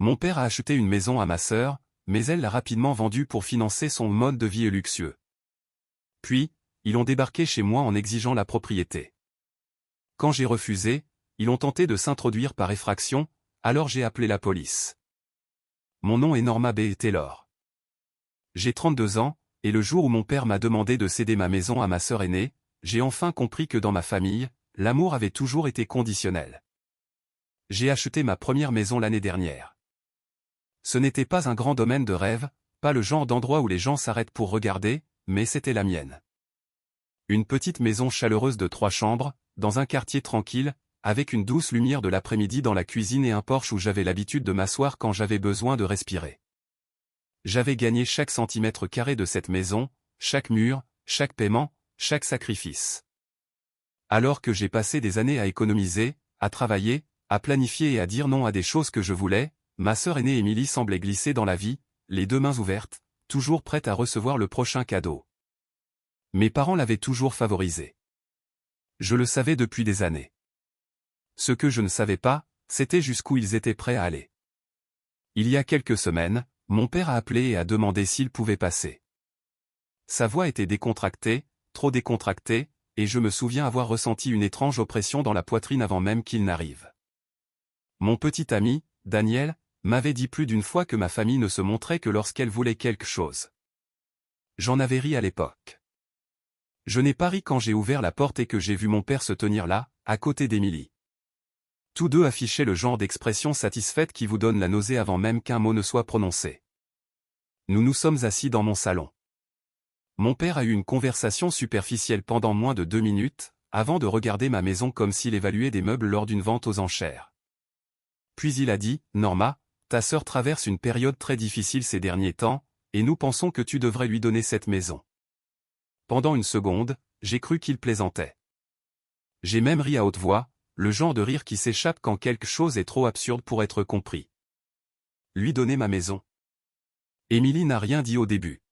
Mon père a acheté une maison à ma sœur, mais elle l'a rapidement vendue pour financer son mode de vie luxueux. Puis, ils ont débarqué chez moi en exigeant la propriété. Quand j'ai refusé, ils ont tenté de s'introduire par effraction, alors j'ai appelé la police. Mon nom est Norma B. Taylor. J'ai 32 ans, et le jour où mon père m'a demandé de céder ma maison à ma sœur aînée, j'ai enfin compris que dans ma famille, l'amour avait toujours été conditionnel. J'ai acheté ma première maison l'année dernière. Ce n'était pas un grand domaine de rêve, pas le genre d'endroit où les gens s'arrêtent pour regarder, mais c'était la mienne. Une petite maison chaleureuse de 3 chambres, dans un quartier tranquille, avec une douce lumière de l'après-midi dans la cuisine et un porche où j'avais l'habitude de m'asseoir quand j'avais besoin de respirer. J'avais gagné chaque centimètre carré de cette maison, chaque mur, chaque paiement, chaque sacrifice. Alors que j'ai passé des années à économiser, à travailler, à planifier et à dire non à des choses que je voulais, ma sœur aînée Émilie semblait glisser dans la vie, les 2 mains ouvertes, toujours prête à recevoir le prochain cadeau. Mes parents l'avaient toujours favorisée. Je le savais depuis des années. Ce que je ne savais pas, c'était jusqu'où ils étaient prêts à aller. Il y a quelques semaines, mon père a appelé et a demandé s'il pouvait passer. Sa voix était décontractée, trop décontractée, et je me souviens avoir ressenti une étrange oppression dans la poitrine avant même qu'il n'arrive. Mon petit ami, Daniel, m'avait dit plus d'une fois que ma famille ne se montrait que lorsqu'elle voulait quelque chose. J'en avais ri à l'époque. Je n'ai pas ri quand j'ai ouvert la porte et que j'ai vu mon père se tenir là, à côté d'Émilie. Tous deux affichaient le genre d'expression satisfaite qui vous donne la nausée avant même qu'un mot ne soit prononcé. Nous nous sommes assis dans mon salon. Mon père a eu une conversation superficielle pendant moins de 2 minutes, avant de regarder ma maison comme s'il évaluait des meubles lors d'une vente aux enchères. Puis il a dit, « Norma, ta sœur traverse une période très difficile ces derniers temps, et nous pensons que tu devrais lui donner cette maison. » Pendant une seconde, j'ai cru qu'il plaisantait. J'ai même ri à haute voix, le genre de rire qui s'échappe quand quelque chose est trop absurde pour être compris. Lui donner ma maison. Émilie n'a rien dit au début.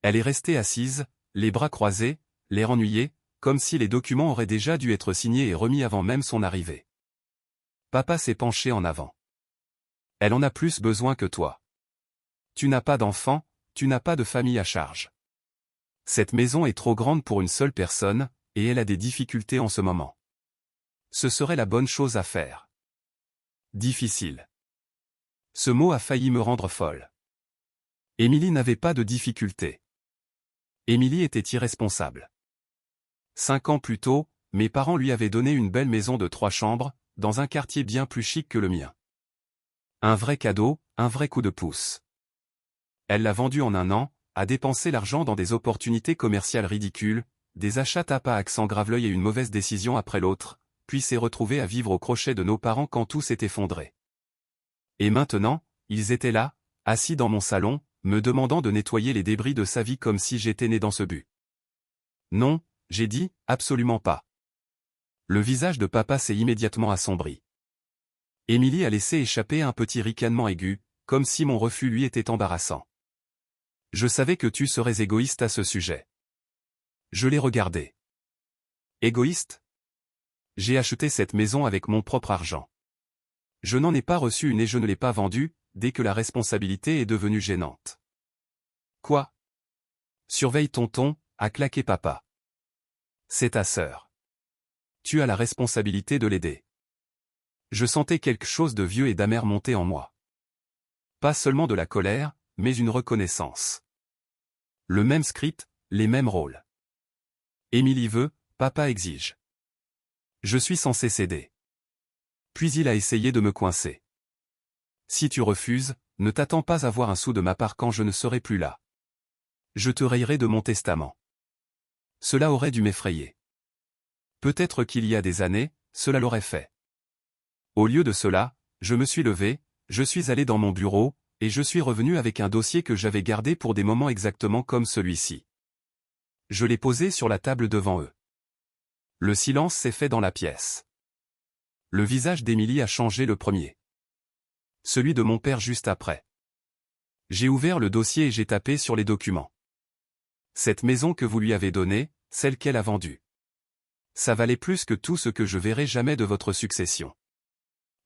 Elle est restée assise, les bras croisés, l'air ennuyé, comme si les documents auraient déjà dû être signés et remis avant même son arrivée. Papa s'est penché en avant. Elle en a plus besoin que toi. Tu n'as pas d'enfant, tu n'as pas de famille à charge. Cette maison est trop grande pour une seule personne, et elle a des difficultés en ce moment. Ce serait la bonne chose à faire. Difficile. Ce mot a failli me rendre folle. Émilie n'avait pas de difficultés. Émilie était irresponsable. 5 ans plus tôt, mes parents lui avaient donné une belle maison de 3 chambres, dans un quartier bien plus chic que le mien. Un vrai cadeau, un vrai coup de pouce. Elle l'a vendue en 1 an, a dépensé l'argent dans des opportunités commerciales ridicules, des achats tapas à accent grave-l'œil et une mauvaise décision après l'autre, puis s'est retrouvée à vivre au crochet de nos parents quand tout s'est effondré. Et maintenant, ils étaient là, assis dans mon salon, me demandant de nettoyer les débris de sa vie comme si j'étais né dans ce but. Non, j'ai dit, absolument pas. Le visage de papa s'est immédiatement assombri. Émilie a laissé échapper un petit ricanement aigu, comme si mon refus lui était embarrassant. Je savais que tu serais égoïste à ce sujet. Je l'ai regardé. Égoïste ? J'ai acheté cette maison avec mon propre argent. Je n'en ai pas reçu une et je ne l'ai pas vendue, dès que la responsabilité est devenue gênante. Quoi ? Surveille ton ton, a claqué papa. C'est ta sœur. Tu as la responsabilité de l'aider. Je sentais quelque chose de vieux et d'amer monter en moi. Pas seulement de la colère, mais une reconnaissance. Le même script, les mêmes rôles. Émilie veut, papa exige. Je suis censé céder. Puis il a essayé de me coincer. Si tu refuses, ne t'attends pas à voir un sou de ma part quand je ne serai plus là. Je te rayerai de mon testament. Cela aurait dû m'effrayer. Peut-être qu'il y a des années, cela l'aurait fait. Au lieu de cela, je me suis levé, je suis allé dans mon bureau, et je suis revenu avec un dossier que j'avais gardé pour des moments exactement comme celui-ci. Je l'ai posé sur la table devant eux. Le silence s'est fait dans la pièce. Le visage d'Émilie a changé le premier. Celui de mon père juste après. J'ai ouvert le dossier et j'ai tapé sur les documents. Cette maison que vous lui avez donnée, celle qu'elle a vendue. Ça valait plus que tout ce que je verrai jamais de votre succession.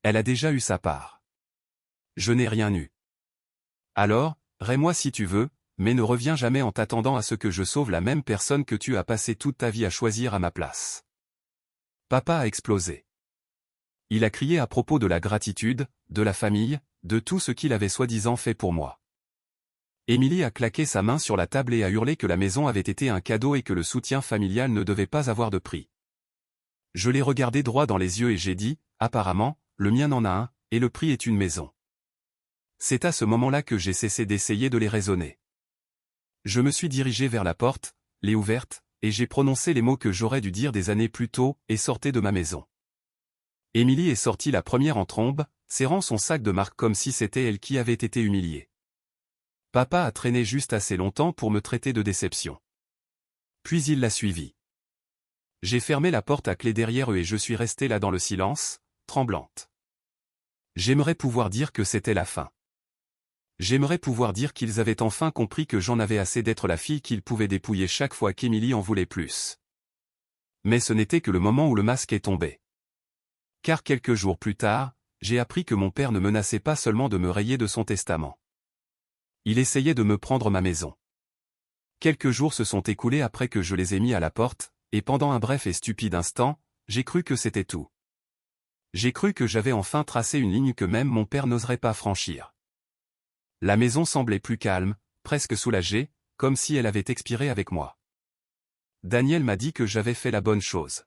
Elle a déjà eu sa part. Je n'ai rien eu. Alors, rais-moi si tu veux, mais ne reviens jamais en t'attendant à ce que je sauve la même personne que tu as passé toute ta vie à choisir à ma place. Papa a explosé. Il a crié à propos de la gratitude, de la famille, de tout ce qu'il avait soi-disant fait pour moi. Émilie a claqué sa main sur la table et a hurlé que la maison avait été un cadeau et que le soutien familial ne devait pas avoir de prix. Je l'ai regardé droit dans les yeux et j'ai dit, apparemment, le mien en a un, et le prix est une maison. C'est à ce moment-là que j'ai cessé d'essayer de les raisonner. Je me suis dirigé vers la porte, l'ai ouverte, et j'ai prononcé les mots que j'aurais dû dire des années plus tôt, et sortez de ma maison. Émilie est sortie la première en trombe, serrant son sac de marque comme si c'était elle qui avait été humiliée. Papa a traîné juste assez longtemps pour me traiter de déception. Puis il l'a suivi. J'ai fermé la porte à clé derrière eux et je suis restée là dans le silence, tremblante. J'aimerais pouvoir dire que c'était la fin. J'aimerais pouvoir dire qu'ils avaient enfin compris que j'en avais assez d'être la fille qu'ils pouvaient dépouiller chaque fois qu'Émilie en voulait plus. Mais ce n'était que le moment où le masque est tombé. Car quelques jours plus tard, j'ai appris que mon père ne menaçait pas seulement de me rayer de son testament. Il essayait de me prendre ma maison. Quelques jours se sont écoulés après que je les ai mis à la porte, et pendant un bref et stupide instant, j'ai cru que c'était tout. J'ai cru que j'avais enfin tracé une ligne que même mon père n'oserait pas franchir. La maison semblait plus calme, presque soulagée, comme si elle avait expiré avec moi. Daniel m'a dit que j'avais fait la bonne chose.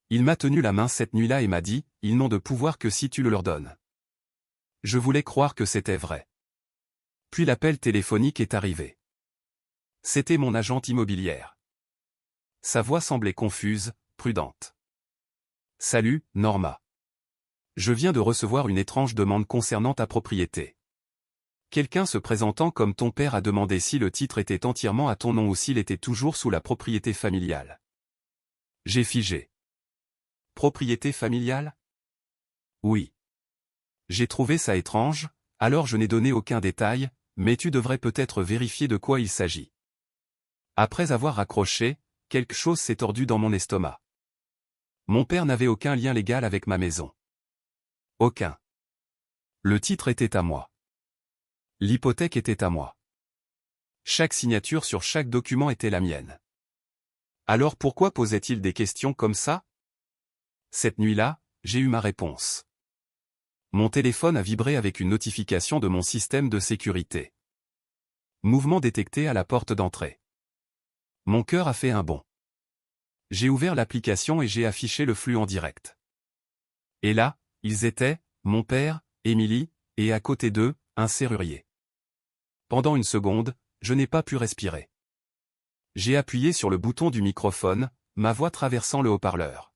Il m'a tenu la main cette nuit-là et m'a dit, ils n'ont de pouvoir que si tu le leur donnes. Je voulais croire que c'était vrai. Puis l'appel téléphonique est arrivé. C'était mon agente immobilière. Sa voix semblait confuse, prudente. Salut, Norma. Je viens de recevoir une étrange demande concernant ta propriété. Quelqu'un se présentant comme ton père a demandé si le titre était entièrement à ton nom ou s'il était toujours sous la propriété familiale. J'ai figé. Propriété familiale? Oui. J'ai trouvé ça étrange, alors je n'ai donné aucun détail, mais tu devrais peut-être vérifier de quoi il s'agit. Après avoir raccroché, quelque chose s'est tordu dans mon estomac. Mon père n'avait aucun lien légal avec ma maison. Aucun. Le titre était à moi. L'hypothèque était à moi. Chaque signature sur chaque document était la mienne. Alors pourquoi posait-il des questions comme ça? Cette nuit-là, j'ai eu ma réponse. Mon téléphone a vibré avec une notification de mon système de sécurité. Mouvement détecté à la porte d'entrée. Mon cœur a fait un bond. J'ai ouvert l'application et j'ai affiché le flux en direct. Et là, ils étaient, mon père, Émilie, et à côté d'eux, un serrurier. Pendant une seconde, je n'ai pas pu respirer. J'ai appuyé sur le bouton du microphone, ma voix traversant le haut-parleur.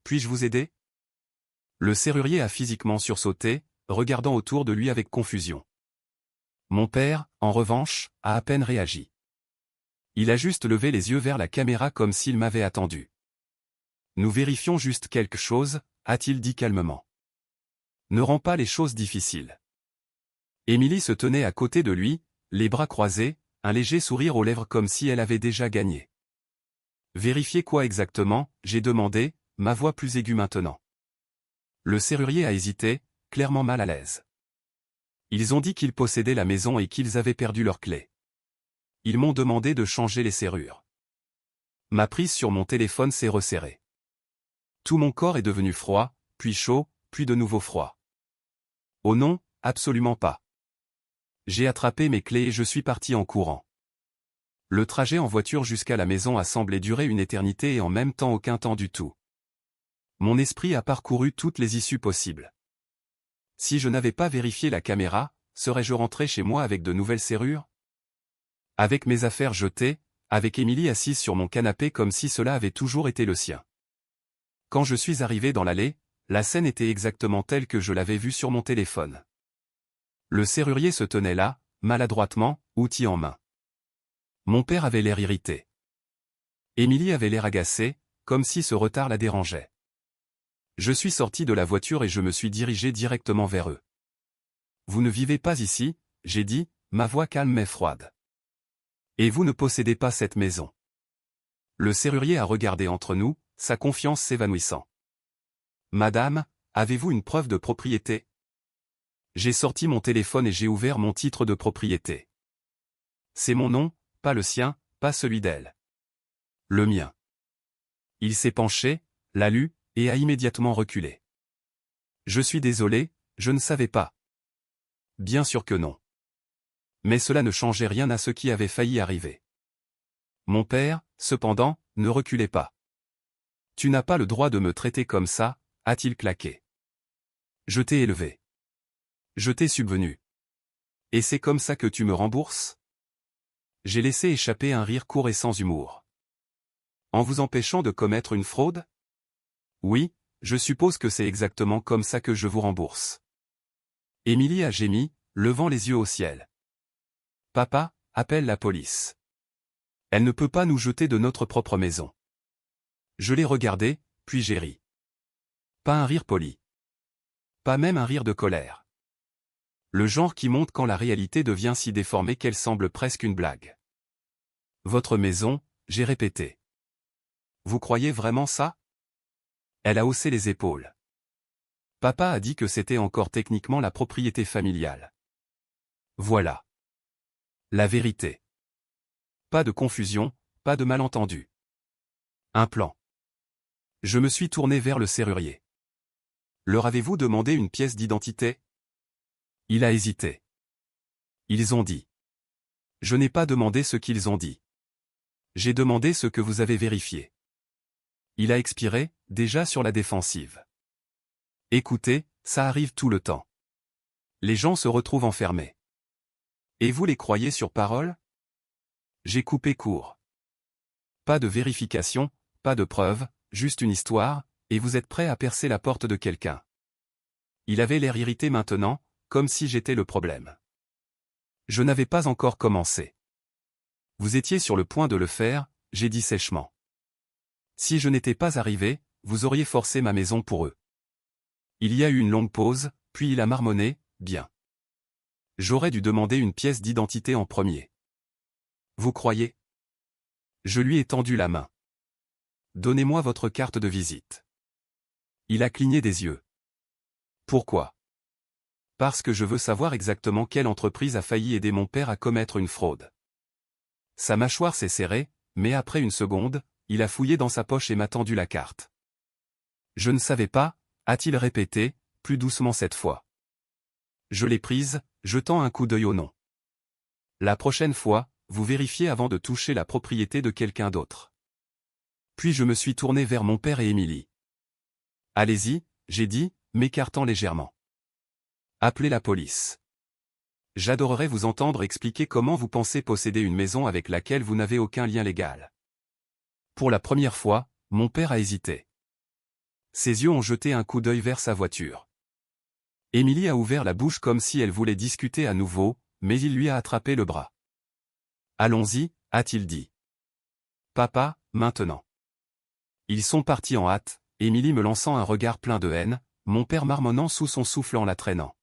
Puis-je vous aider? Le serrurier a physiquement sursauté, regardant autour de lui avec confusion. Mon père, en revanche, a à peine réagi. Il a juste levé les yeux vers la caméra comme s'il m'avait attendu. Nous vérifions juste quelque chose, a-t-il dit calmement. Ne rends pas les choses difficiles. Émilie se tenait à côté de lui, les bras croisés, un léger sourire aux lèvres comme si elle avait déjà gagné. Vérifier quoi exactement, j'ai demandé, ma voix plus aiguë maintenant. Le serrurier a hésité, clairement mal à l'aise. Ils ont dit qu'ils possédaient la maison et qu'ils avaient perdu leurs clés. Ils m'ont demandé de changer les serrures. Ma prise sur mon téléphone s'est resserrée. Tout mon corps est devenu froid, puis chaud, puis de nouveau froid. Oh non, absolument pas. J'ai attrapé mes clés et je suis parti en courant. Le trajet en voiture jusqu'à la maison a semblé durer une éternité et en même temps aucun temps du tout. Mon esprit a parcouru toutes les issues possibles. Si je n'avais pas vérifié la caméra, serais-je rentré chez moi avec de nouvelles serrures? Avec mes affaires jetées, avec Émilie assise sur mon canapé comme si cela avait toujours été le sien. Quand je suis arrivé dans l'allée, la scène était exactement telle que je l'avais vue sur mon téléphone. Le serrurier se tenait là, maladroitement, outil en main. Mon père avait l'air irrité. Émilie avait l'air agacée, comme si ce retard la dérangeait. Je suis sorti de la voiture et je me suis dirigé directement vers eux. Vous ne vivez pas ici, j'ai dit, ma voix calme mais froide. Et vous ne possédez pas cette maison. Le serrurier a regardé entre nous, sa confiance s'évanouissant. Madame, avez-vous une preuve de propriété? J'ai sorti mon téléphone et j'ai ouvert mon titre de propriété. C'est mon nom, pas le sien, pas celui d'elle. Le mien. Il s'est penché, l'a lu, et a immédiatement reculé. Je suis désolé, je ne savais pas. Bien sûr que non. Mais cela ne changeait rien à ce qui avait failli arriver. Mon père, cependant, ne reculait pas. Tu n'as pas le droit de me traiter comme ça, a-t-il claqué. Je t'ai élevé. Je t'ai subvenu. Et c'est comme ça que tu me rembourses? J'ai laissé échapper un rire court et sans humour. En vous empêchant de commettre une fraude? Oui, je suppose que c'est exactement comme ça que je vous rembourse. Émilie a gémi, levant les yeux au ciel. Papa, appelle la police. Elle ne peut pas nous jeter de notre propre maison. Je l'ai regardé, puis j'ai ri. Pas un rire poli. Pas même un rire de colère. Le genre qui monte quand la réalité devient si déformée qu'elle semble presque une blague. Votre maison, j'ai répété. Vous croyez vraiment ça? Elle a haussé les épaules. Papa a dit que c'était encore techniquement la propriété familiale. Voilà. La vérité. Pas de confusion, pas de malentendu. Un plan. Je me suis tourné vers le serrurier. Leur avez-vous demandé une pièce d'identité? Il a hésité. Ils ont dit. Je n'ai pas demandé ce qu'ils ont dit. J'ai demandé ce que vous avez vérifié. Il a expiré, déjà sur la défensive. Écoutez, ça arrive tout le temps. Les gens se retrouvent enfermés. Et vous les croyez sur parole? J'ai coupé court. Pas de vérification, pas de preuve, juste une histoire, et vous êtes prêt à percer la porte de quelqu'un. Il avait l'air irrité maintenant, comme si j'étais le problème. Je n'avais pas encore commencé. Vous étiez sur le point de le faire, j'ai dit sèchement. Si je n'étais pas arrivé, vous auriez forcé ma maison pour eux. Il y a eu une longue pause, puis il a marmonné, bien. J'aurais dû demander une pièce d'identité en premier. Vous croyez? Je lui ai tendu la main. Donnez-moi votre carte de visite. Il a cligné des yeux. Pourquoi? Parce que je veux savoir exactement quelle entreprise a failli aider mon père à commettre une fraude. Sa mâchoire s'est serrée, mais après une seconde, il a fouillé dans sa poche et m'a tendu la carte. Je ne savais pas, a-t-il répété, plus doucement cette fois. Je l'ai prise, jetant un coup d'œil au nom. La prochaine fois, vous vérifiez avant de toucher la propriété de quelqu'un d'autre. Puis je me suis tourné vers mon père et Émilie. Allez-y, j'ai dit, m'écartant légèrement. Appelez la police. J'adorerais vous entendre expliquer comment vous pensez posséder une maison avec laquelle vous n'avez aucun lien légal. Pour la première fois, mon père a hésité. Ses yeux ont jeté un coup d'œil vers sa voiture. Émilie a ouvert la bouche comme si elle voulait discuter à nouveau, mais il lui a attrapé le bras. Allons-y, a-t-il dit. Papa, maintenant. Ils sont partis en hâte, Émilie me lançant un regard plein de haine, mon père marmonnant sous son souffle en la traînant.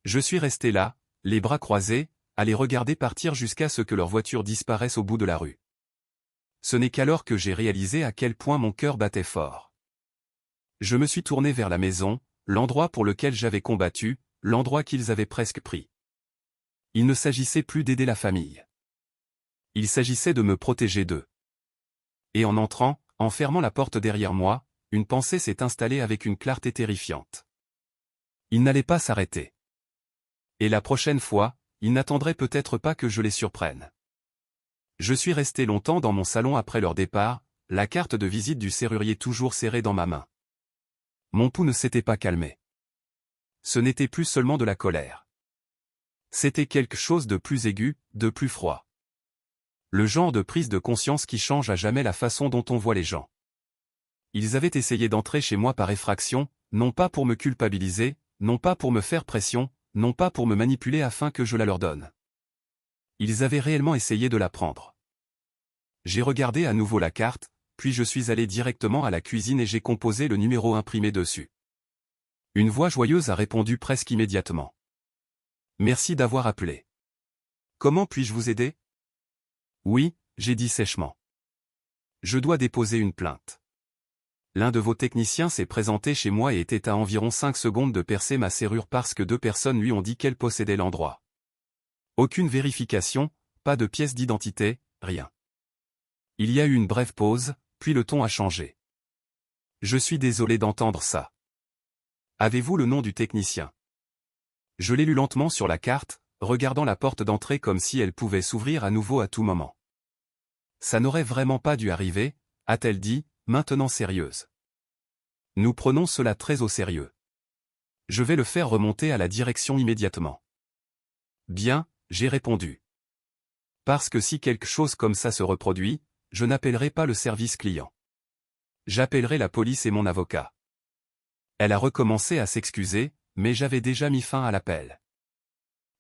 Je suis resté là, les bras croisés, à les regarder partir jusqu'à ce que leur voiture disparaisse au bout de la rue. Ce n'est qu'alors que j'ai réalisé à quel point mon cœur battait fort. Je me suis tourné vers la maison, l'endroit pour lequel j'avais combattu, l'endroit qu'ils avaient presque pris. Il ne s'agissait plus d'aider la famille. Il s'agissait de me protéger d'eux. Et en entrant, en fermant la porte derrière moi, une pensée s'est installée avec une clarté terrifiante. Ils n'allaient pas s'arrêter. Et la prochaine fois, ils n'attendraient peut-être pas que je les surprenne. Je suis resté longtemps dans mon salon après leur départ, la carte de visite du serrurier toujours serrée dans ma main. Mon pouls ne s'était pas calmé. Ce n'était plus seulement de la colère. C'était quelque chose de plus aigu, de plus froid. Le genre de prise de conscience qui change à jamais la façon dont on voit les gens. Ils avaient essayé d'entrer chez moi par effraction, non pas pour me culpabiliser, non pas pour me faire pression, non pas pour me manipuler afin que je la leur donne. Ils avaient réellement essayé de la prendre. J'ai regardé à nouveau la carte, puis je suis allé directement à la cuisine et j'ai composé le numéro imprimé dessus. Une voix joyeuse a répondu presque immédiatement. Merci d'avoir appelé. Comment puis-je vous aider? Oui, j'ai dit sèchement. Je dois déposer une plainte. L'un de vos techniciens s'est présenté chez moi et était à environ 5 secondes de percer ma serrure parce que 2 personnes lui ont dit qu'elle possédait l'endroit. Aucune vérification, pas de pièce d'identité, rien. Il y a eu une brève pause, puis le ton a changé. Je suis désolé d'entendre ça. Avez-vous le nom du technicien? Je l'ai lu lentement sur la carte, regardant la porte d'entrée comme si elle pouvait s'ouvrir à nouveau à tout moment. Ça n'aurait vraiment pas dû arriver, a-t-elle dit, maintenant sérieuse. Nous prenons cela très au sérieux. Je vais le faire remonter à la direction immédiatement. Bien, j'ai répondu. Parce que si quelque chose comme ça se reproduit, je n'appellerai pas le service client. J'appellerai la police et mon avocat. Elle a recommencé à s'excuser, mais j'avais déjà mis fin à l'appel.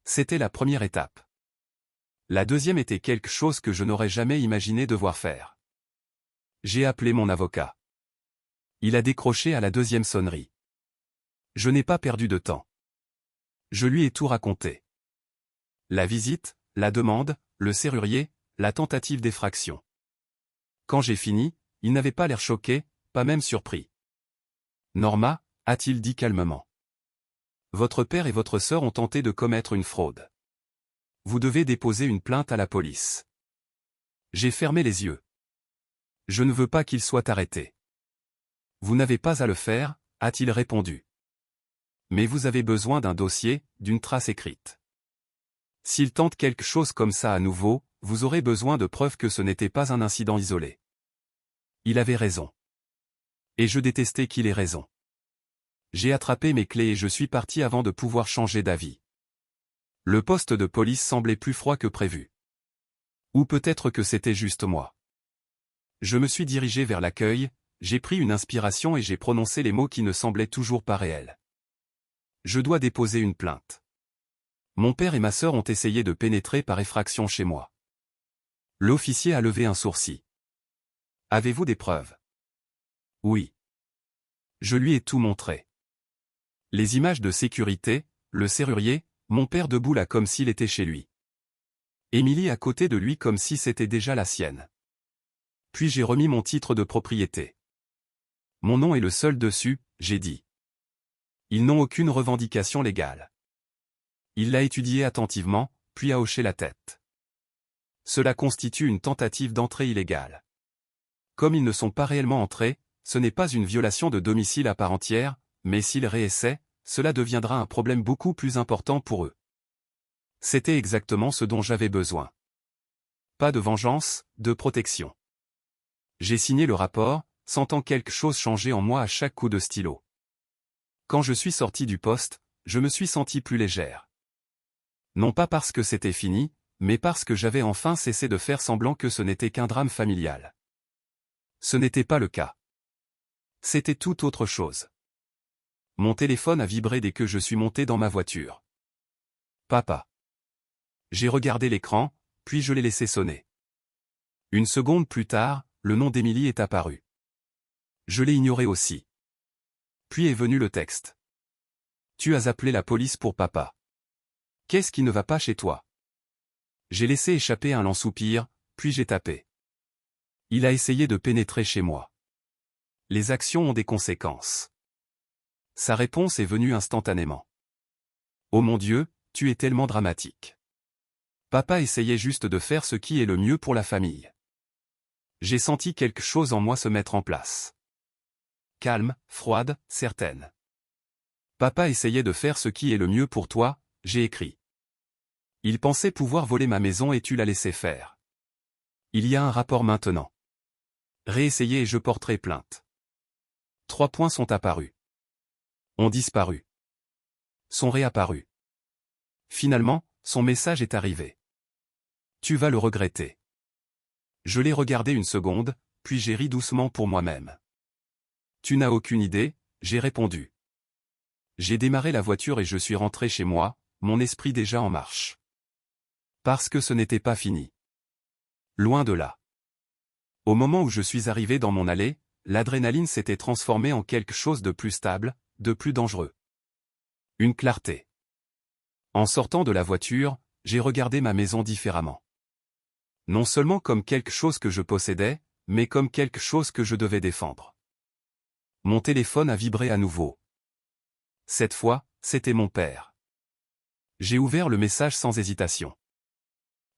C'était la première étape. La deuxième était quelque chose que je n'aurais jamais imaginé devoir faire. J'ai appelé mon avocat. Il a décroché à la deuxième sonnerie. Je n'ai pas perdu de temps. Je lui ai tout raconté. La visite, la demande, le serrurier, la tentative d'effraction. Quand j'ai fini, il n'avait pas l'air choqué, pas même surpris. Norma, a-t-il dit calmement. Votre père et votre sœur ont tenté de commettre une fraude. Vous devez déposer une plainte à la police. J'ai fermé les yeux. Je ne veux pas qu'il soit arrêté. Vous n'avez pas à le faire, a-t-il répondu. Mais vous avez besoin d'un dossier, d'une trace écrite. S'il tente quelque chose comme ça à nouveau, vous aurez besoin de preuves que ce n'était pas un incident isolé. Il avait raison. Et je détestais qu'il ait raison. J'ai attrapé mes clés et je suis parti avant de pouvoir changer d'avis. Le poste de police semblait plus froid que prévu. Ou peut-être que c'était juste moi. Je me suis dirigé vers l'accueil, j'ai pris une inspiration et j'ai prononcé les mots qui ne semblaient toujours pas réels. Je dois déposer une plainte. Mon père et ma sœur ont essayé de pénétrer par effraction chez moi. L'officier a levé un sourcil. Avez-vous des preuves? Oui. Je lui ai tout montré. Les images de sécurité, le serrurier, mon père debout là comme s'il était chez lui. Émilie à côté de lui comme si c'était déjà la sienne. Puis j'ai remis mon titre de propriété. Mon nom est le seul dessus, j'ai dit. Ils n'ont aucune revendication légale. Il l'a étudié attentivement, puis a hoché la tête. Cela constitue une tentative d'entrée illégale. Comme ils ne sont pas réellement entrés, ce n'est pas une violation de domicile à part entière, mais s'ils réessaient, cela deviendra un problème beaucoup plus important pour eux. C'était exactement ce dont j'avais besoin. Pas de vengeance, de protection. J'ai signé le rapport, sentant quelque chose changer en moi à chaque coup de stylo. Quand je suis sorti du poste, je me suis senti plus légère. Non pas parce que c'était fini, mais parce que j'avais enfin cessé de faire semblant que ce n'était qu'un drame familial. Ce n'était pas le cas. C'était tout autre chose. Mon téléphone a vibré dès que je suis monté dans ma voiture. Papa. J'ai regardé l'écran, puis je l'ai laissé sonner. Une seconde plus tard, le nom d'Émilie est apparu. Je l'ai ignoré aussi. Puis est venu le texte. Tu as appelé la police pour papa. Qu'est-ce qui ne va pas chez toi? J'ai laissé échapper un lent soupir, puis j'ai tapé. Il a essayé de pénétrer chez moi. Les actions ont des conséquences. Sa réponse est venue instantanément. Oh mon Dieu, tu es tellement dramatique. Papa essayait juste de faire ce qui est le mieux pour la famille. J'ai senti quelque chose en moi se mettre en place. Calme, froide, certaine. Papa essayait de faire ce qui est le mieux pour toi, j'ai écrit. Il pensait pouvoir voler ma maison et tu l'as laissé faire. Il y a un rapport maintenant. Réessayez et je porterai plainte. 3 points sont apparus. Ont disparu. Sont réapparus. Finalement, son message est arrivé. Tu vas le regretter. Je l'ai regardé une seconde, puis j'ai ri doucement pour moi-même. Tu n'as aucune idée, j'ai répondu. J'ai démarré la voiture et je suis rentré chez moi, mon esprit déjà en marche. Parce que ce n'était pas fini. Loin de là. Au moment où je suis arrivé dans mon allée, l'adrénaline s'était transformée en quelque chose de plus stable, de plus dangereux. Une clarté. En sortant de la voiture, j'ai regardé ma maison différemment. Non seulement comme quelque chose que je possédais, mais comme quelque chose que je devais défendre. Mon téléphone a vibré à nouveau. Cette fois, c'était mon père. J'ai ouvert le message sans hésitation.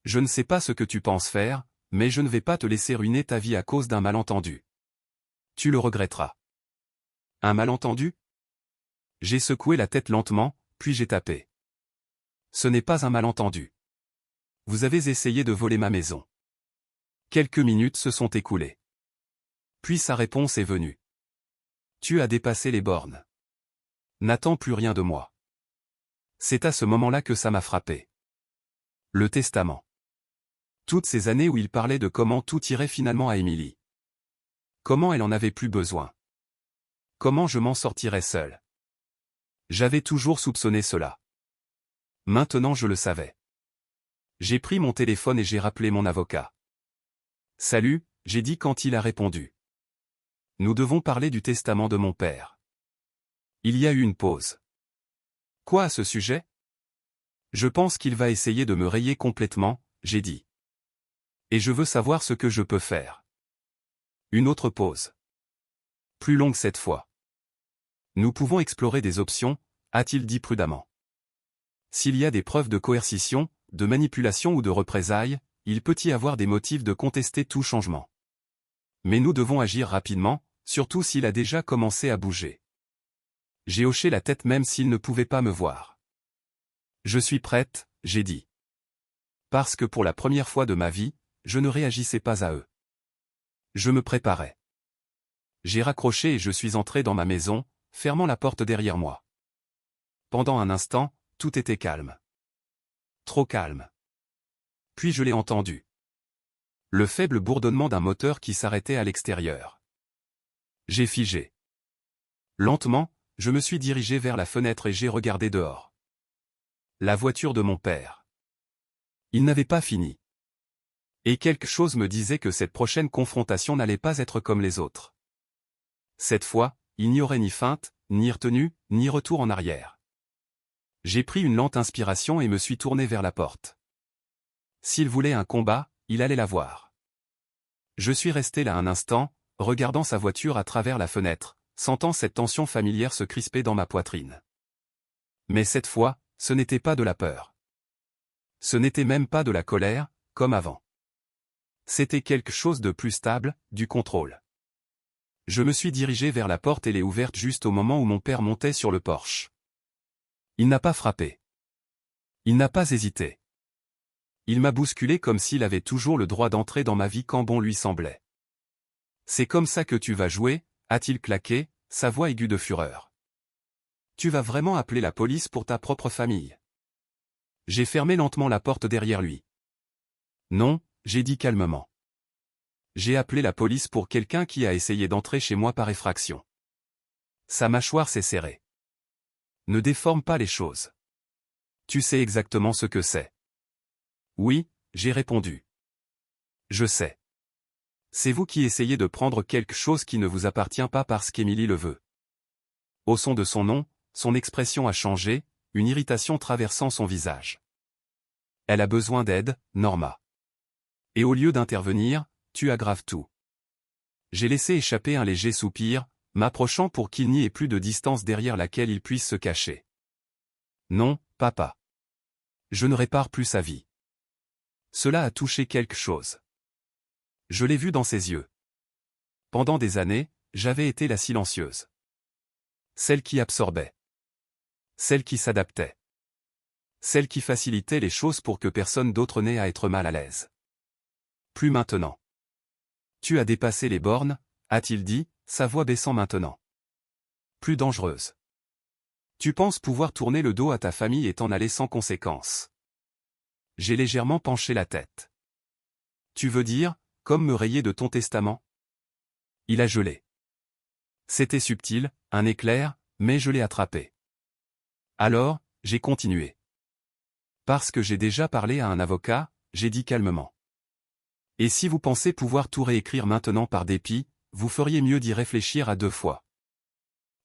Je ne sais pas ce que tu penses faire, mais je ne vais pas te laisser ruiner ta vie à cause d'un malentendu. Tu le regretteras. Un malentendu? J'ai secoué la tête lentement, puis j'ai tapé. Ce n'est pas un malentendu. Vous avez essayé de voler ma maison. Quelques minutes se sont écoulées. Puis sa réponse est venue. Tu as dépassé les bornes. N'attends plus rien de moi. C'est à ce moment-là que ça m'a frappé. Le testament. Toutes ces années où il parlait de comment tout irait finalement à Émilie. Comment elle en avait plus besoin. Comment je m'en sortirais seul. J'avais toujours soupçonné cela. Maintenant je le savais. J'ai pris mon téléphone et j'ai rappelé mon avocat. Salut, j'ai dit quand il a répondu. Nous devons parler du testament de mon père. Il y a eu une pause. Quoi à ce sujet? Je pense qu'il va essayer de me rayer complètement, j'ai dit. Et je veux savoir ce que je peux faire. Une autre pause. Plus longue cette fois. Nous pouvons explorer des options, a-t-il dit prudemment. S'il y a des preuves de coercition, de manipulation ou de représailles, il peut y avoir des motifs de contester tout changement. Mais nous devons agir rapidement, surtout s'il a déjà commencé à bouger. J'ai hoché la tête même s'il ne pouvait pas me voir. Je suis prête, j'ai dit. Parce que pour la première fois de ma vie, je ne réagissais pas à eux. Je me préparais. J'ai raccroché et je suis entré dans ma maison, fermant la porte derrière moi. Pendant un instant, tout était calme. Trop calme. Puis je l'ai entendu. Le faible bourdonnement d'un moteur qui s'arrêtait à l'extérieur. J'ai figé. Lentement, je me suis dirigé vers la fenêtre et j'ai regardé dehors. La voiture de mon père. Il n'avait pas fini. Et quelque chose me disait que cette prochaine confrontation n'allait pas être comme les autres. Cette fois, il n'y aurait ni feinte, ni retenue, ni retour en arrière. J'ai pris une lente inspiration et me suis tourné vers la porte. S'il voulait un combat, il allait l'avoir. Je suis resté là un instant, regardant sa voiture à travers la fenêtre, sentant cette tension familière se crisper dans ma poitrine. Mais cette fois, ce n'était pas de la peur. Ce n'était même pas de la colère, comme avant. C'était quelque chose de plus stable, du contrôle. Je me suis dirigé vers la porte et l'ai ouverte juste au moment où mon père montait sur le porche. Il n'a pas frappé. Il n'a pas hésité. Il m'a bousculé comme s'il avait toujours le droit d'entrer dans ma vie quand bon lui semblait. C'est comme ça que tu vas jouer, a-t-il claqué, sa voix aiguë de fureur. Tu vas vraiment appeler la police pour ta propre famille. J'ai fermé lentement la porte derrière lui. Non, j'ai dit calmement. J'ai appelé la police pour quelqu'un qui a essayé d'entrer chez moi par effraction. Sa mâchoire s'est serrée. Ne déforme pas les choses. Tu sais exactement ce que c'est. Oui, j'ai répondu. Je sais. C'est vous qui essayez de prendre quelque chose qui ne vous appartient pas parce qu'Émilie le veut. Au son de son nom, son expression a changé, une irritation traversant son visage. Elle a besoin d'aide, Norma. Et au lieu d'intervenir, tu aggraves tout. J'ai laissé échapper un léger soupir, m'approchant pour qu'il n'y ait plus de distance derrière laquelle il puisse se cacher. Non, papa. Je ne répare plus sa vie. Cela a touché quelque chose. Je l'ai vu dans ses yeux. Pendant des années, j'avais été la silencieuse. Celle qui absorbait. Celle qui s'adaptait. Celle qui facilitait les choses pour que personne d'autre n'ait à être mal à l'aise. Plus maintenant. Tu as dépassé les bornes, a-t-il dit, sa voix baissant maintenant. Plus dangereuse. Tu penses pouvoir tourner le dos à ta famille et t'en aller sans conséquence. J'ai légèrement penché la tête. Tu veux dire, comme me rayer de ton testament? Il a gelé. C'était subtil, un éclair, mais je l'ai attrapé. Alors, j'ai continué. Parce que j'ai déjà parlé à un avocat, j'ai dit calmement. Et si vous pensez pouvoir tout réécrire maintenant par dépit, vous feriez mieux d'y réfléchir à 2 fois.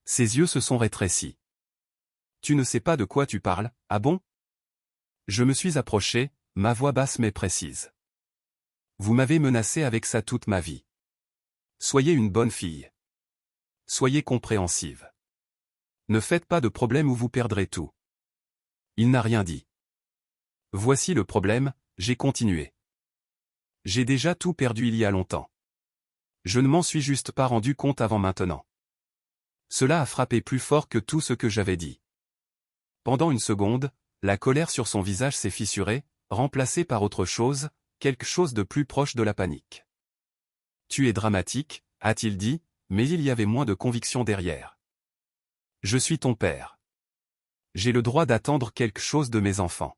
Ses yeux se sont rétrécis. Tu ne sais pas de quoi tu parles, ah bon? Je me suis approché, ma voix basse mais précise. Vous m'avez menacé avec ça toute ma vie. Soyez une bonne fille. Soyez compréhensive. Ne faites pas de problème ou vous perdrez tout. Il n'a rien dit. Voici le problème, j'ai continué. J'ai déjà tout perdu il y a longtemps. Je ne m'en suis juste pas rendu compte avant maintenant. Cela a frappé plus fort que tout ce que j'avais dit. Pendant une seconde, la colère sur son visage s'est fissurée, remplacée par autre chose, quelque chose de plus proche de la panique. Tu es dramatique, a-t-il dit, mais il y avait moins de conviction derrière. Je suis ton père. J'ai le droit d'attendre quelque chose de mes enfants.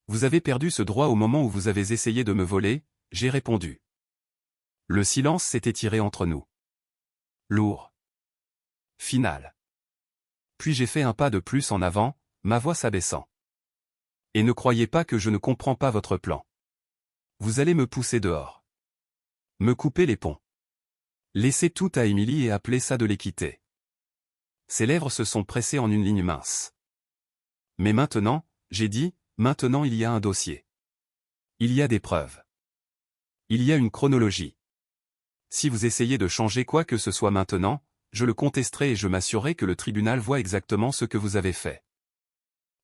Vous avez perdu ce droit au moment où vous avez essayé de me voler, j'ai répondu. Le silence s'est étiré entre nous. Lourd. Final. Puis j'ai fait un pas de plus en avant, ma voix s'abaissant. Et ne croyez pas que je ne comprends pas votre plan. Vous allez me pousser dehors. Me couper les ponts. Laisser tout à Émilie et appeler ça de l'équité. Ses lèvres se sont pressées en une ligne mince. Mais maintenant, j'ai dit, maintenant il y a un dossier. Il y a des preuves. Il y a une chronologie. Si vous essayez de changer quoi que ce soit maintenant, je le contesterai et je m'assurerai que le tribunal voit exactement ce que vous avez fait.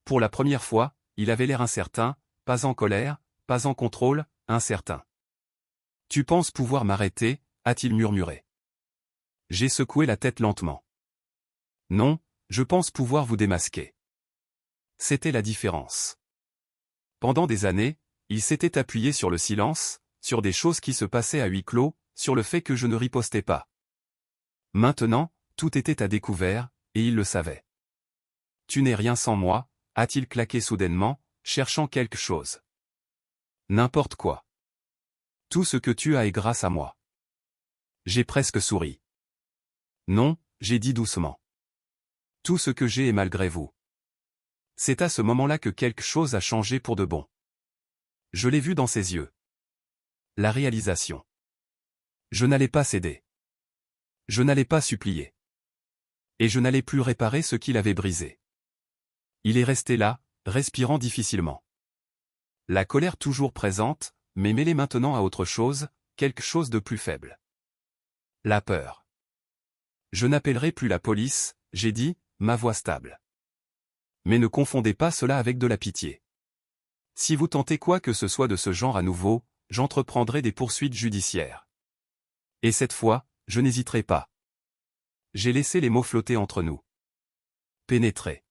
Pour la première fois, il avait l'air incertain, pas en colère, pas en contrôle, incertain. Tu penses pouvoir m'arrêter, a-t-il murmuré. J'ai secoué la tête lentement. Non, je pense pouvoir vous démasquer. C'était la différence. Pendant des années, il s'était appuyé sur le silence, sur des choses qui se passaient à huis clos, sur le fait que je ne ripostais pas. Maintenant, tout était à découvert, et il le savait. Tu n'es rien sans moi, a-t-il claqué soudainement, cherchant quelque chose. N'importe quoi. Tout ce que tu as est grâce à moi. J'ai presque souri. Non, j'ai dit doucement. Tout ce que j'ai est malgré vous. C'est à ce moment-là que quelque chose a changé pour de bon. Je l'ai vu dans ses yeux. La réalisation. Je n'allais pas céder. Je n'allais pas supplier. Et je n'allais plus réparer ce qu'il avait brisé. Il est resté là, respirant difficilement. La colère toujours présente, mais mêlée maintenant à autre chose, quelque chose de plus faible. La peur. Je n'appellerai plus la police, j'ai dit, ma voix stable. Mais ne confondez pas cela avec de la pitié. Si vous tentez quoi que ce soit de ce genre à nouveau, j'entreprendrai des poursuites judiciaires. Et cette fois, je n'hésiterai pas. J'ai laissé les mots flotter entre nous. Pénétrer.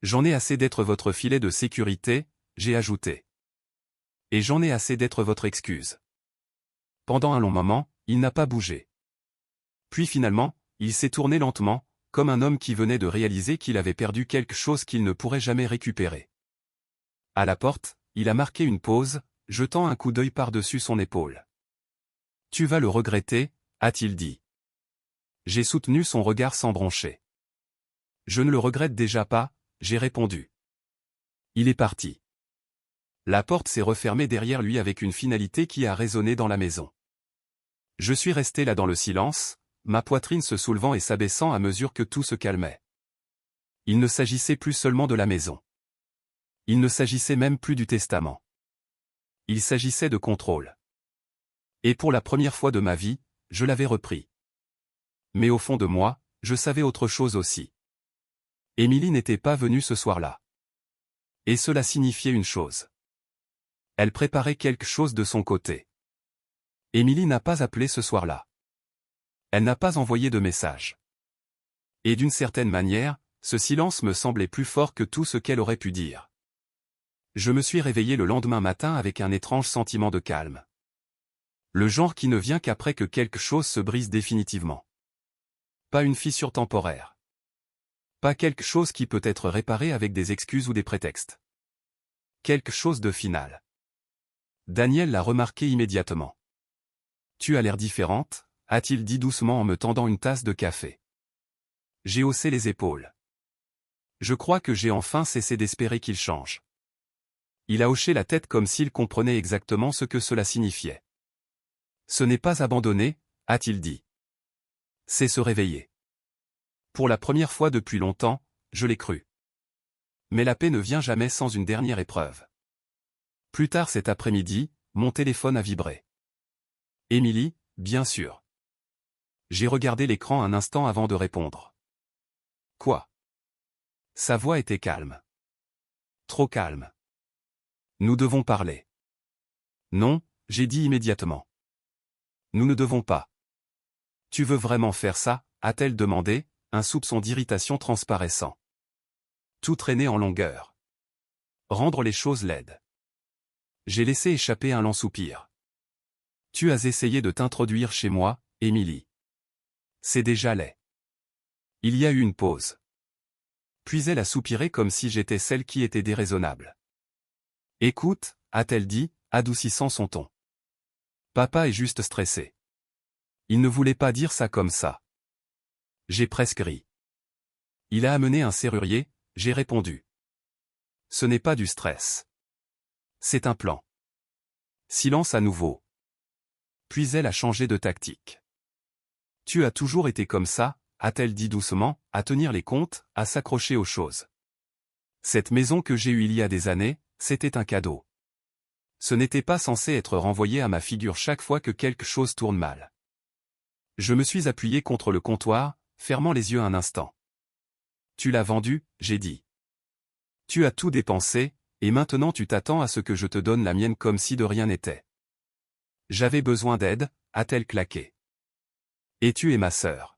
J'en ai assez d'être votre filet de sécurité, j'ai ajouté. Et j'en ai assez d'être votre excuse. Pendant un long moment, il n'a pas bougé. Puis finalement, il s'est tourné lentement, comme un homme qui venait de réaliser qu'il avait perdu quelque chose qu'il ne pourrait jamais récupérer. À la porte, il a marqué une pause, jetant un coup d'œil par-dessus son épaule. Tu vas le regretter, a-t-il dit. J'ai soutenu son regard sans broncher. Je ne le regrette déjà pas, j'ai répondu. Il est parti. La porte s'est refermée derrière lui avec une finalité qui a résonné dans la maison. Je suis resté là dans le silence, ma poitrine se soulevant et s'abaissant à mesure que tout se calmait. Il ne s'agissait plus seulement de la maison. Il ne s'agissait même plus du testament. Il s'agissait de contrôle. Et pour la première fois de ma vie, je l'avais repris. Mais au fond de moi, je savais autre chose aussi. Émilie n'était pas venue ce soir-là. Et cela signifiait une chose. Elle préparait quelque chose de son côté. Émilie n'a pas appelé ce soir-là. Elle n'a pas envoyé de message. Et d'une certaine manière, ce silence me semblait plus fort que tout ce qu'elle aurait pu dire. Je me suis réveillé le lendemain matin avec un étrange sentiment de calme. Le genre qui ne vient qu'après que quelque chose se brise définitivement. Pas une fissure temporaire. Pas quelque chose qui peut être réparé avec des excuses ou des prétextes. Quelque chose de final. Daniel l'a remarqué immédiatement. Tu as l'air différente, a-t-il dit doucement en me tendant une tasse de café. J'ai haussé les épaules. Je crois que j'ai enfin cessé d'espérer qu'il change. Il a hoché la tête comme s'il comprenait exactement ce que cela signifiait. Ce n'est pas abandonner, a-t-il dit. C'est se réveiller. Pour la première fois depuis longtemps, je l'ai cru. Mais la paix ne vient jamais sans une dernière épreuve. Plus tard cet après-midi, mon téléphone a vibré. Émilie, bien sûr. J'ai regardé l'écran un instant avant de répondre. Quoi? Sa voix était calme. Trop calme. Nous devons parler. Non, j'ai dit immédiatement. Nous ne devons pas. Tu veux vraiment faire ça? A-t-elle demandé, un soupçon d'irritation transparaissant. Tout traîner en longueur. Rendre les choses laides. J'ai laissé échapper un lent soupir. Tu as essayé de t'introduire chez moi, Émilie. C'est déjà laid. Il y a eu une pause. Puis elle a soupiré comme si j'étais celle qui était déraisonnable. Écoute, a-t-elle dit, adoucissant son ton. Papa est juste stressé. Il ne voulait pas dire ça comme ça. J'ai presque ri. Il a amené un serrurier, j'ai répondu. Ce n'est pas du stress. C'est un plan. Silence à nouveau. Puis elle a changé de tactique. Tu as toujours été comme ça, a-t-elle dit doucement, à tenir les comptes, à s'accrocher aux choses. Cette maison que j'ai eue il y a des années, c'était un cadeau. Ce n'était pas censé être renvoyé à ma figure chaque fois que quelque chose tourne mal. Je me suis appuyé contre le comptoir, fermant les yeux un instant. Tu l'as vendu, j'ai dit. Tu as tout dépensé, et maintenant tu t'attends à ce que je te donne la mienne comme si de rien n'était. J'avais besoin d'aide, a-t-elle claqué. Et tu es ma sœur.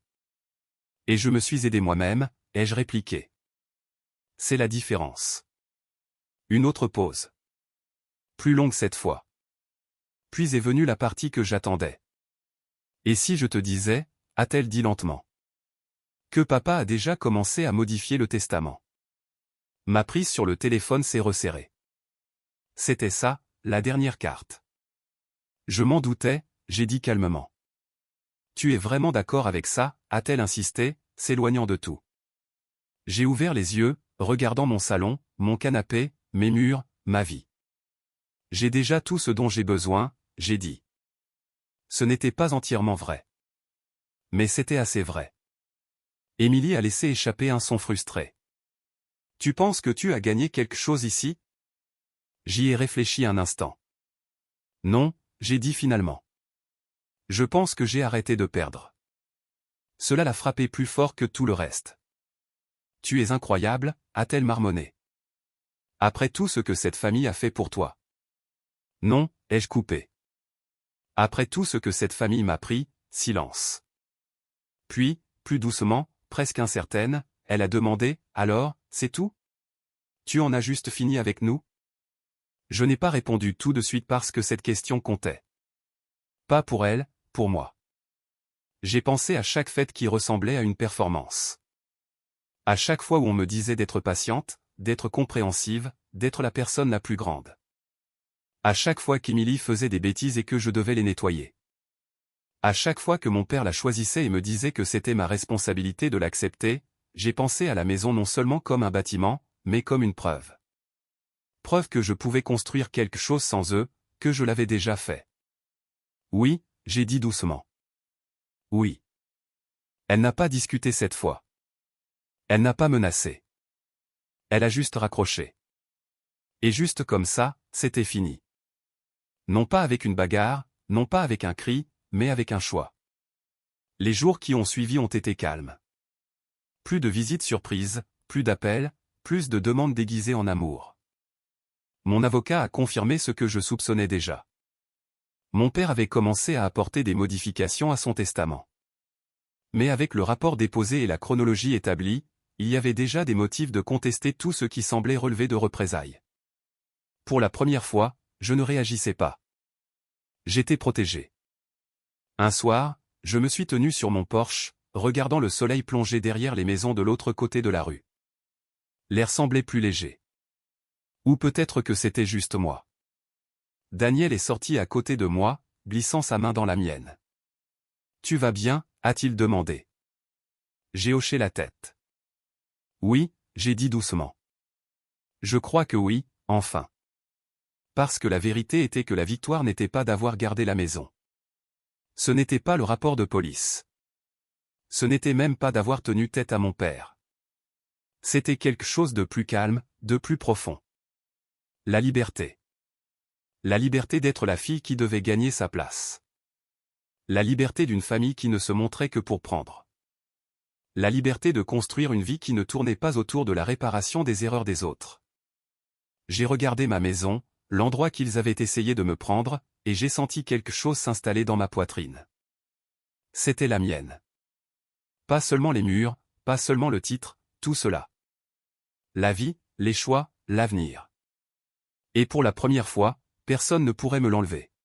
Et je me suis aidé moi-même, ai-je répliqué. C'est la différence. Une autre pause. Plus longue cette fois. Puis est venue la partie que j'attendais. Et si je te disais, a-t-elle dit lentement, que papa a déjà commencé à modifier le testament. Ma prise sur le téléphone s'est resserrée. C'était ça, la dernière carte. Je m'en doutais, j'ai dit calmement. Tu es vraiment d'accord avec ça, a-t-elle insisté, s'éloignant de tout. J'ai ouvert les yeux, regardant mon salon, mon canapé, mes murs, ma vie. J'ai déjà tout ce dont j'ai besoin, j'ai dit. Ce n'était pas entièrement vrai. Mais c'était assez vrai. Émilie a laissé échapper un son frustré. Tu penses que tu as gagné quelque chose ici? J'y ai réfléchi un instant. Non, j'ai dit finalement. Je pense que j'ai arrêté de perdre. Cela l'a frappé plus fort que tout le reste. Tu es incroyable, a-t-elle marmonné. Après tout ce que cette famille a fait pour toi. Non, ai-je coupé. Après tout ce que cette famille m'a pris, silence. Puis, plus doucement, presque incertaine, elle a demandé, alors, c'est tout? Tu en as juste fini avec nous? Je n'ai pas répondu tout de suite parce que cette question comptait. Pas pour elle, pour moi. J'ai pensé à chaque fête qui ressemblait à une performance. À chaque fois où on me disait d'être patiente, d'être compréhensive, d'être la personne la plus grande. À chaque fois qu'Émilie faisait des bêtises et que je devais les nettoyer. À chaque fois que mon père la choisissait et me disait que c'était ma responsabilité de l'accepter, j'ai pensé à la maison non seulement comme un bâtiment, mais comme une preuve. Preuve que je pouvais construire quelque chose sans eux, que je l'avais déjà fait. Oui, j'ai dit doucement. Oui. Elle n'a pas discuté cette fois. Elle n'a pas menacé. Elle a juste raccroché. Et juste comme ça, c'était fini. Non pas avec une bagarre, non pas avec un cri, mais avec un choix. Les jours qui ont suivi ont été calmes. Plus de visites surprises, plus d'appels, plus de demandes déguisées en amour. Mon avocat a confirmé ce que je soupçonnais déjà. Mon père avait commencé à apporter des modifications à son testament. Mais avec le rapport déposé et la chronologie établie, il y avait déjà des motifs de contester tout ce qui semblait relever de représailles. Pour la première fois, je ne réagissais pas. J'étais protégé. Un soir, je me suis tenu sur mon porche, regardant le soleil plonger derrière les maisons de l'autre côté de la rue. L'air semblait plus léger. Ou peut-être que c'était juste moi. Daniel est sorti à côté de moi, glissant sa main dans la mienne. « Tu vas bien ?» a-t-il demandé. J'ai hoché la tête. « Oui », j'ai dit doucement. « Je crois que oui, enfin. » Parce que la vérité était que la victoire n'était pas d'avoir gardé la maison. Ce n'était pas le rapport de police. Ce n'était même pas d'avoir tenu tête à mon père. C'était quelque chose de plus calme, de plus profond. La liberté. La liberté d'être la fille qui devait gagner sa place. La liberté d'une famille qui ne se montrait que pour prendre. La liberté de construire une vie qui ne tournait pas autour de la réparation des erreurs des autres. J'ai regardé ma maison, l'endroit qu'ils avaient essayé de me prendre, et j'ai senti quelque chose s'installer dans ma poitrine. C'était la mienne. Pas seulement les murs, pas seulement le titre, tout cela. La vie, les choix, l'avenir. Et pour la première fois, personne ne pourrait me l'enlever.